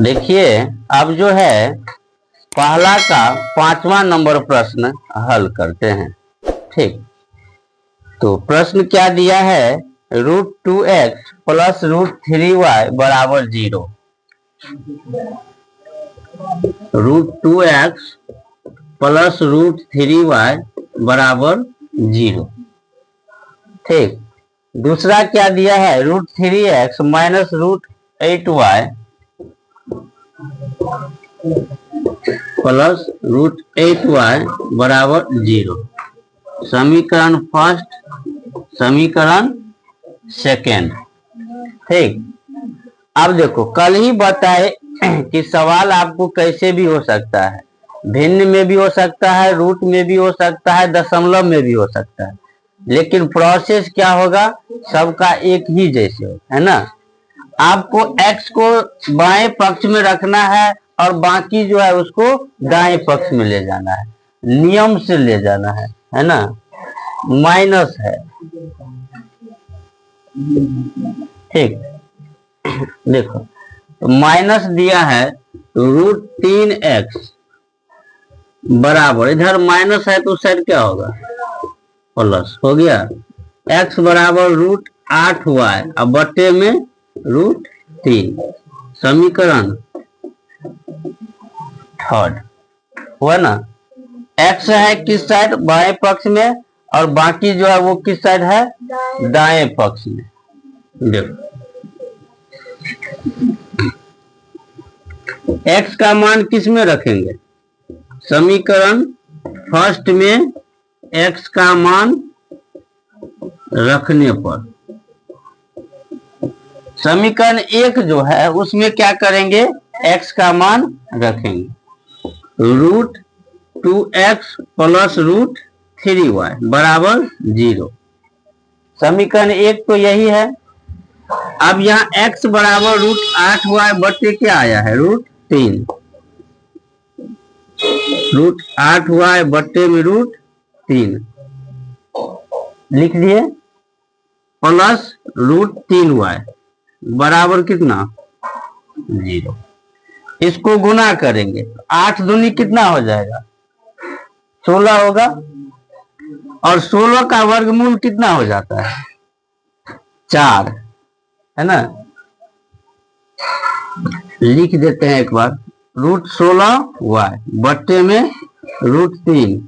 देखिए, अब जो है पहला का 5वां नंबर प्रश्न हल करते हैं। ठीक, तो प्रश्न क्या दिया है, √2x प्लस √3y बराबर 0। √2x प्लस √3y बराबर 0। ठीक, दूसरा क्या दिया है, √3x minus √8y plus √8y बराबर 0। समीकरण फर्स्ट, समीकरण सेकेंड। ठीक, अब देखो कल ही बताए कि सवाल आपको कैसे भी हो सकता है, भिन्न में भी हो सकता है, रूट में भी हो सकता है, दशमलव में भी हो सकता है, लेकिन प्रोसेस क्या होगा, सबका एक ही जैसे हो, है ना। आपको x को बाएं पक्ष में रखना है और बाकी जो है उसको दाएं पक्ष में ले जाना है, नियम से ले जाना है ना। माइनस है, ठीक, देखो तो माइनस दिया है √3x बराबर, इधर माइनस है तो साइड क्या होगा, प्लस हो गया। x बराबर √8y अब बट्टे में √3। समीकरण थर्ड हुआ ना। x है किस साइड, बाएं पक्ष में, और बाकी जो है वो किस साइड है, दाएं पक्ष में। देखो x का मान किस में रखेंगे, समीकरण फर्स्ट में x का मान रखने पर, समीकरण एक जो है उसमें क्या करेंगे, x का मान रखेंगे, √2x प्लस √3y बराबर 0। समीकरण एक तो यही है। अब यहाँ x बराबर √8y बटे क्या आया है, √3, √8y बटे में √3 लिख दिए, प्लस √3y बराबर कितना, 0। इसको गुना करेंगे, 8 दूनी कितना हो जाएगा, 16 होगा, और 16 का वर्गमूल कितना हो जाता है, 4, है ना। लिख देते हैं एक बार, √16y बट्टे में √3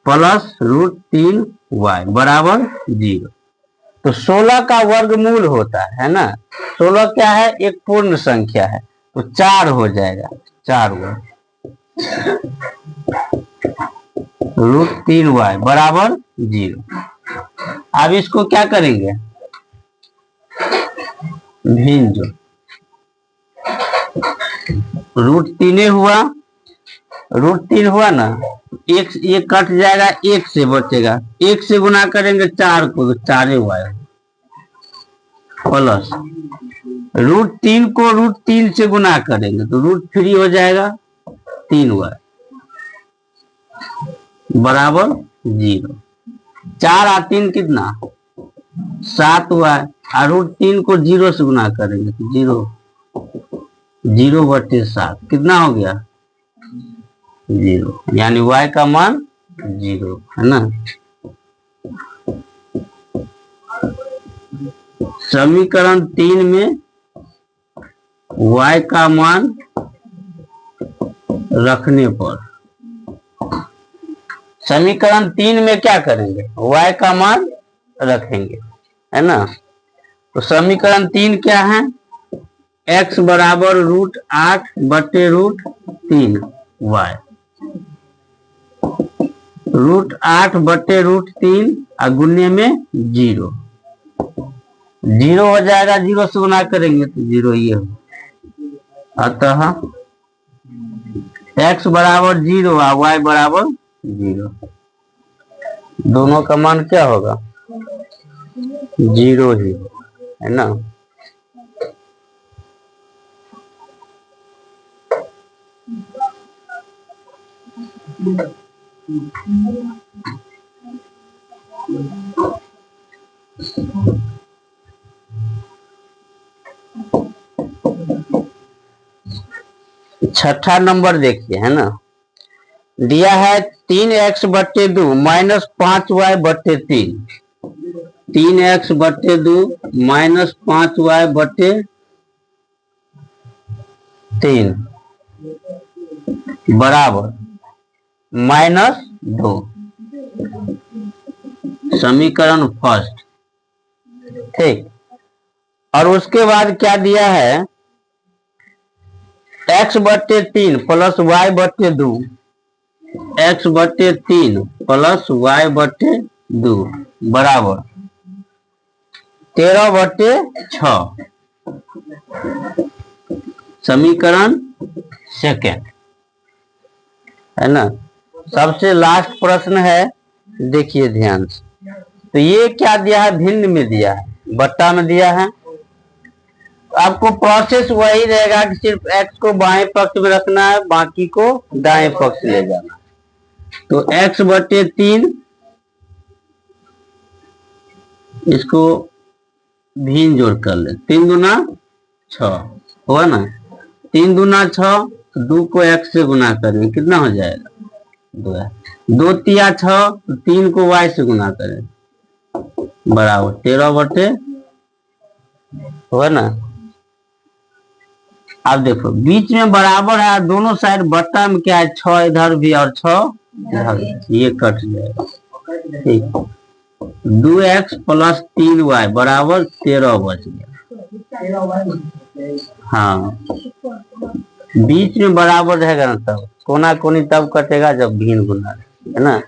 प्लस √3y बराबर 0। तो 16 का वर्गमूल होता है ना, 16 क्या है, एक पूर्ण संख्या है, तो 4 हो जाएगा, 4 वर्ग, √3y बराबर 0। अब इसको क्या करेंगे, भिन्न, √3 हुआ, √3 हुआ ना, एक ये कट जाएगा, एक से बचेगा, एक से गुना करेंगे 4 को, 4y प्लस √3 को √3 से गुना करेंगे तो √3 हो जाएगा, 3y बराबर 0। 4 और 3 कितना, 7y, और √3 को 0 से गुना करेंगे तो 0 बटे 7 कितना हो गया, 0, यानी y का मान 0 है ना। समीकरण 3 में y का मान रखने पर, समीकरण 3 में क्या करेंगे, y का मान रखेंगे, है ना। तो समीकरण 3 क्या है, x बराबर √8 बटे √3y, √8 बटे √3 और गुने में 0 हो जाएगा, 0 से गुना करेंगे तो 0 ये हो। अतः x बराबर 0 और y बराबर 0, दोनों का मान क्या होगा, 0 ही है ना। छठा नंबर देखिए, है ना, दिया है 3x/2 minus 5y/3। 3x/2 minus 5y/3 बराबर -2। समीकरण फर्स्ट, ठीक। और उसके बाद क्या दिया है, x/3 plus y/2, x/3 plus y/2 बराबर 13/6। समीकरण सेकेंड, है ना। सबसे लास्ट प्रश्न है, देखिए ध्यान से। तो ये क्या दिया है, भिन्न में दिया है, बट्टा में दिया है। आपको प्रोसेस वही रहेगा कि सिर्फ x को बाएं पक्ष में रखना है, बाकी को दाएं पक्ष ले जाना। तो x/3, इसको भिन्न जोड़ कर ले, 3 दूना 6 हुआ ना। 3 दूना 6, 2 को x से गुना करें, कितना हो जाएगा, 2। 2 तिया 6, 3 को y से गुना करें, बराबर 13/, हुआ ना। अब देखो बीच में बराबर है, दोनों साइड बट्टा में क्या है, 6 इधर भी और 6 इधर, ये कट जाएगा, ठीक। 2x प्लस 3y बराबर 13 बच गया। हाँ, बीच में बराबर रहेगा ना, तब कोना कोनी तब कटेगा जब भिन्न गुना, है ना।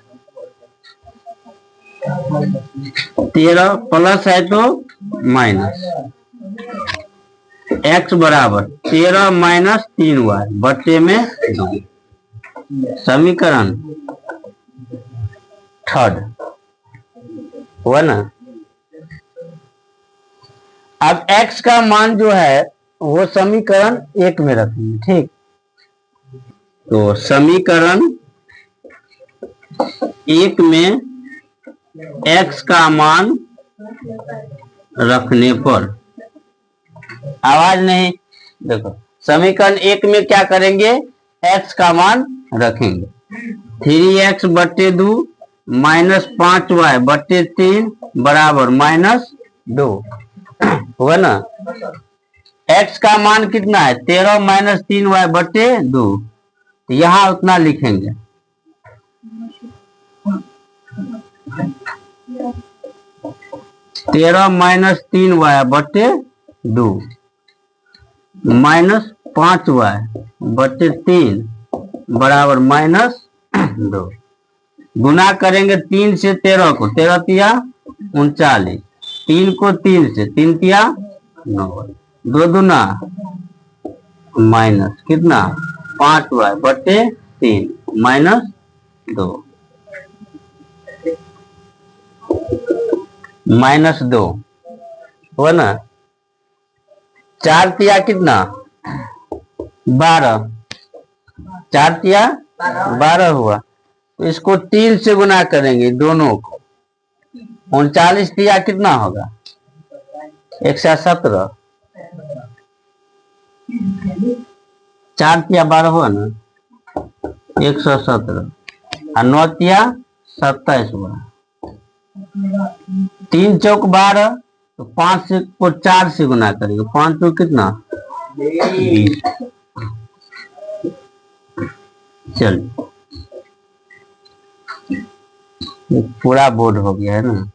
13 प्लस है तो माइनस, x बराबर 13 माइनस 3y बट्टे में 2। समीकरण थर्ड हुआ ना। अब x का मान जो है वो समीकरण 1 में रखेंगे, ठीक। तो समीकरण 1 में x का मान रखने पर, आवाज नहीं, देखो समीकरण 1 में क्या करेंगे, x का मान रखेंगे। 3x/2 माइनस 5y/3 बराबर -2, हुआ ना। x का मान कितना है, 13 माइनस 3y/2, यहां उतना लिखेंगे। 13 माइनस 3y/2 माइनस 5y/3 बराबर -2। गुना करेंगे 3 से 13 को, 13 तिया 39, 3 को 3 से, 3 तिया 9, 2 दूना माइनस कितना, 5y/3 -2, -2 हुआ ना। 4 तिया कितना, 12, 4 तिया 12 हुआ। तो इसको 3 से गुना करेंगे दोनों को, 39 तिया कितना होगा, 117, 4 तिया 12 हुआ ना, 117, और 9 तिया 27 हुआ। 3 चौक 12, तो 5 से को 4 से गुना करेंगे, 5 चौक कितना, 20। चलिए पूरा बोर्ड हो गया है ना।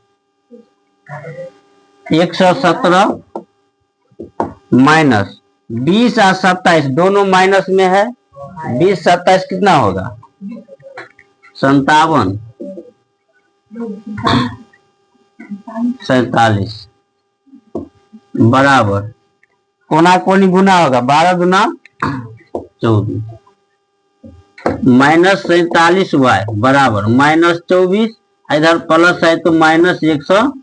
117 माइनस 20 और 27 दोनों माइनस में है, 20 27 कितना होगा, 57, 47 बराबर, कोना कोनी गुना होगा, 12 दूना 24, -47y बराबर -24, इधर प्लस है तो -117,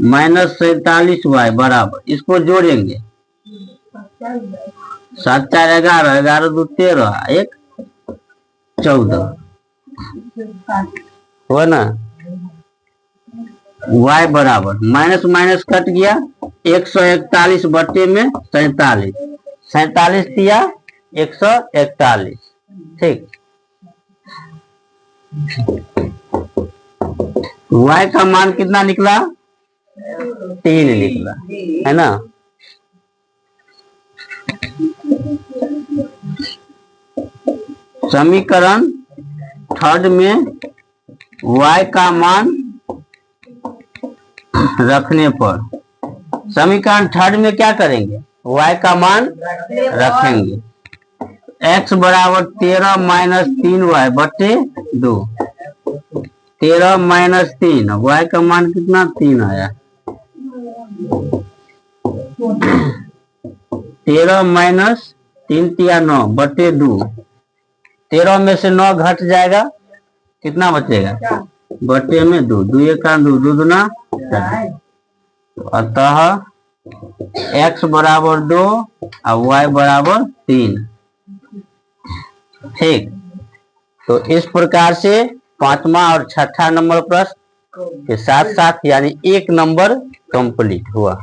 -47y बराबर, इसको जोड़ेंगे, 7 4 11, 11 2 13, 1 14 हुआ ना। y बराबर माइनस माइनस कट गया, 141 बट्टे में 47, 47 तिया 141। ठीक, y का मान कितना निकला? 3 निकला, है ना। समीकरण थर्ड में y का मान रखने पर, समीकरण थर्ड में क्या करेंगे? y का मान रखेंगे। x बराबर 13 माइनस 3y बटे 2। 13 माइनस 3, y का मान कितना? 3 आया। 13 माइनस 3 तिया 9 बटे 2। 13 में से 9 घट जाएगा, कितना बचेगा? बटे में 2, 2 का 2, 2 दूना 4। अतः x बराबर 2 और y बराबर 3। ठीक, तो इस प्रकार से 5वां और 6ठा नंबर प्रश्न के साथ साथ यानी 1 नंबर कंप्लीट हुआ।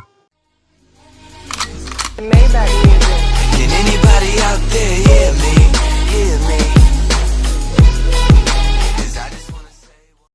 Can anybody out there